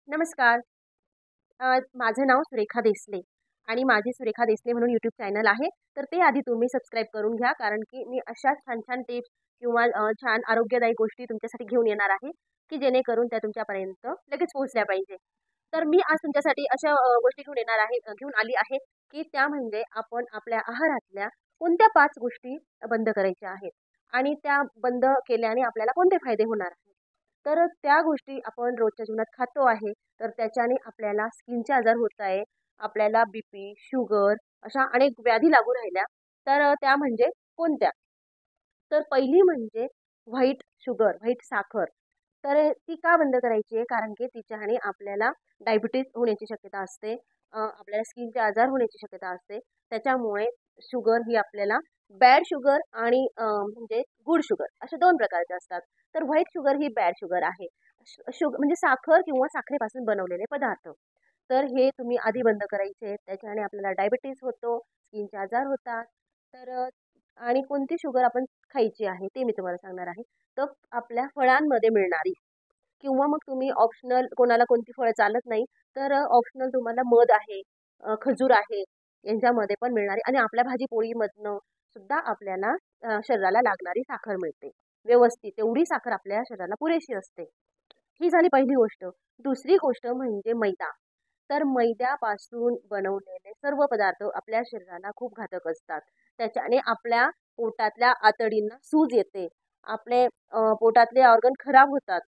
नमस्कार. माझं नाव सुरेखा देसले आणि माझी सुरेखा देसले म्हणून यूट्यूब चॅनल आहे. तर ते आधी तुम्ही सबस्क्राईब करून घ्या, कारण की मी अशा छान-छान टिप्स किंवा छान आरोग्यदायी गोष्टी तुमच्यासाठी घेऊन येणार आहे, की जेणेकरून त्या तुमच्यापर्यंत लगेच पोहोचल्या पाहिजे. तर मी आज तुमच्यासाठी अशा गोष्टी घेऊन येणार आहे घेऊन आली आहे, की त्या म्हणजे आपण आपल्या आहारातल्या कोणत्या 5 गोष्टी बंद करायच्या आहेत आणि त्या बंद केल्याने आपल्याला कोणते फायदे होणार आहेत. तर त्या गोष्टी आपण रोजच्या जीवनात खातो आहे, तर त्याच्याने आपल्याला स्किनचे आजार होत आहे. आपल्याला बीपी, शुगर अशा अनेक व्याधी लागू राहिल्या. तर त्या म्हणजे कोणत्या? तर पहिली म्हणजे व्हाईट शुगर, व्हाईट साखर. तर ती का बंद करायची आहे? कारण की तिच्याने आपल्याला डायबिटीज होण्याची शक्यता असते. आपल्याला स्किनचे आजार होण्याची शक्यता असते. त्याच्यामुळे शुगर ही आपल्याला बॅड शुगर आणि म्हणजे गुड शुगर अशा 2 प्रकारचे असतात. तर व्हाईट शुगर ही बॅड शुगर आहे. म्हणजे साखर किंवा साखरेपासून बनवलेले पदार्थ. तर हे तुम्ही आधी बंद करायचे. त्याच्याने आपल्याला डायबिटीज होतो, स्किनचे आजार होतात. तर आणि कोणती शुगर आपण खायची आहे ते मी तुम्हाला सांगणार आहे. तर आपल्या फळांमध्ये मिळणारी किंवा मग तुम्ही ऑप्शनल कोणाला कोणती फळं चालत नाही, तर ऑप्शनल तुम्हाला मध आहे, खजूर आहे, यांच्यामध्ये पण मिळणारी आणि आपल्या भाजी-पोळीमधनं सुद्धा आपल्याला शरीराला लागणारी साखर मिळते. व्यवस्थित तेवढी साखर आपल्या शरीराला पुरेशी असते. ही झाली पहिली गोष्ट. दुसरी गोष्ट म्हणजे मैदा. तर मैद्यापासून बनवलेले सर्व पदार्थ आपल्या शरीराला खूप घातक असतात. त्याच्याने आपल्या पोटातल्या आतडींना सूज येते. आपले पोटातले ऑर्गन खराब होतात.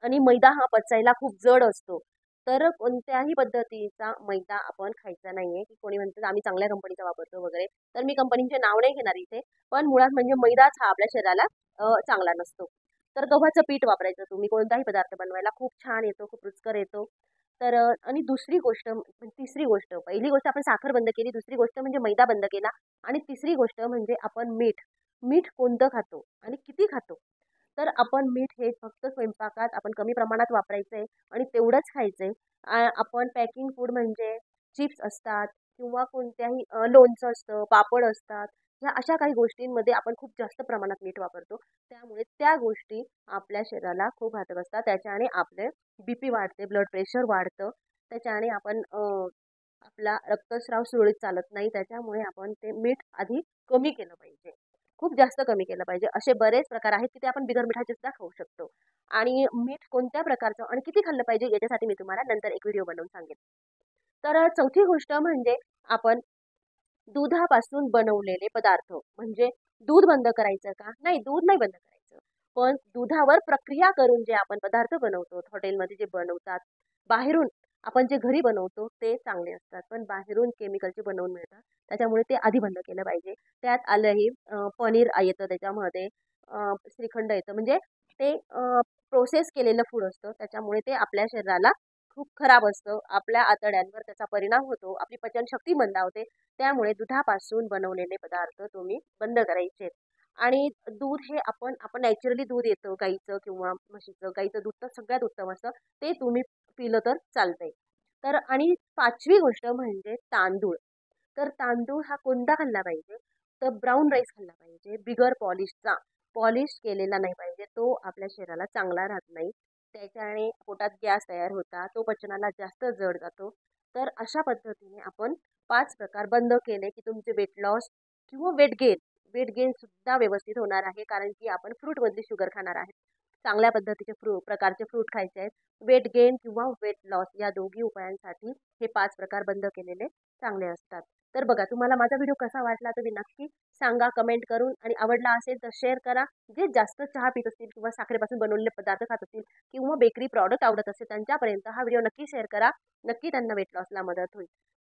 आणि मैदा हा पचायला खूप जड असतो. तर कोणत्याही पद्धतीचा मैदा आपण खायचा नाहीये, की कोणी म्हणतं आम्ही चांगल्या कंपनीचा वापरतो वगैरे. तर मी कंपनीचे नाव नाही घेणार इथे. पण मुळात म्हणजे मैदाच हा आपल्या शरीराला चांगला नसतो. तर गव्हाचं पीठ वापरायचं तुम्ही कोणताही पदार्थ बनवायला खूप छान येतो, खूप रुचकर येतो. तर आणि दुसरी गोष्ट तिसरी गोष्ट, पहिली गोष्ट आपण साखर बंद केली, दुसरी गोष्ट म्हणजे मैदा बंद केला आणि तिसरी गोष्ट म्हणजे आपण मीठ. मीठ कोणतं खातो आणि किती खातो? तर आपण मीठ हे फक्त स्वयंपाकात आपण कमी प्रमाणात वापरायचंय आणि तेवढंच खायचंय. आपण पॅकिंग फूड म्हणजे चिप्स असतात किंवा कोणत्याही लोणचं असतं, पापड असतात. ह्या अशा काही गोष्टींमध्ये आपण खूप जास्त प्रमाणात मीठ वापरतो. त्यामुळे त्या गोष्टी आपल्या शरीराला खूप घातक असतात. त्याच्याने आपले बीपी वाढते, ब्लड प्रेशर वाढतं. त्याच्याने आपण आपला रक्तस्राव सुरळीत चालत नाही. त्याच्यामुळे आपण ते मीठ आधी कमी केलं पाहिजे. खूप जास्त कमी केलं पाहिजे. असे बरेच प्रकार आहेत, की ते आपण बिगर मिठाचे सुद्धा खाऊ शकतो. आणि मीठ कोणत्या प्रकारचं आणि किती खाल्लं पाहिजे याच्यासाठी मी तुम्हाला नंतर एक व्हिडिओ बनवून सांगेन. तर चौथी गोष्ट म्हणजे आपण दुधापासून बनवलेले पदार्थ म्हणजे दूध बंद करायचं का? नाही, दूध नाही बंद करायचं. पण दुधावर प्रक्रिया करून जे आपण पदार्थ बनवतो, हॉटेलमध्ये जे बनवतात, बाहेरून आपण जे घरी बनवतो ते चांगले असतात. पण बाहेरून केमिकलचे बनवून मिळतात. त्याच्यामुळे ते आधी बंद केलं पाहिजे. त्यात आलंही पनीर येतं त्याच्यामध्ये, श्रीखंड येतं. म्हणजे ते प्रोसेस केलेलं फूड असतं. त्याच्यामुळे ते आपल्या शरीराला खूप खराब असतं. आपल्या आतड्यांवर त्याचा परिणाम होतो. आपली पचनशक्ती मंदावते. त्यामुळे दुधापासून बनवलेले पदार्थ तुम्ही बंद करायचे. आणि दूध हे आपण नॅचरली दूध येतं गाईचं किंवा म्हशीचं. गाईचं दूध तर सगळ्यात उत्तम असतं. ते तुम्ही पिलं तर चालतंय. तर आणि 5वी गोष्ट म्हणजे तांदूळ. तर तांदूळ हा कोणता खाल्ला पाहिजे? तर ब्राउन राईस खाल्ला पाहिजे, बिगर पॉलिशचा. पॉलिश केलेला नाही पाहिजे. तो आपल्या शरीराला चांगला राहत नाही. त्याच्याने पोटात गॅस तयार होतात. तो पचनाला जास्त जड जातो. तर अशा पद्धतीने आपण 5 प्रकार बंद केले, की तुमचे वेट लॉस किंवा वेट गेन सुद्धा व्यवस्थित होणार आहे. कारण की आपण फ्रूटमधली शुगर खाणार आहे. चांगल्या पद्धतीचे प्रकारचे फ्रूट खायचे आहेत. वेट गेन किंवा वेट लॉस या दोघी उपायांसाठी हे 5 प्रकार बंद केलेले चांगले असतात. तर बघा तुम्हाला माझा व्हिडिओ कसा वाटला तुम्ही नक्की सांगा कमेंट करून आणि आवडला असेल तर शेअर करा. जे जास्त चहा पीत असतील किंवा साखरेपासून बनवलेले पदार्थ खात असतील किंवा बेकरी प्रॉडक्ट आवडत असेल त्यांच्यापर्यंत हा व्हिडिओ नक्की शेअर करा. नक्की त्यांना वेट लॉसला मदत होईल.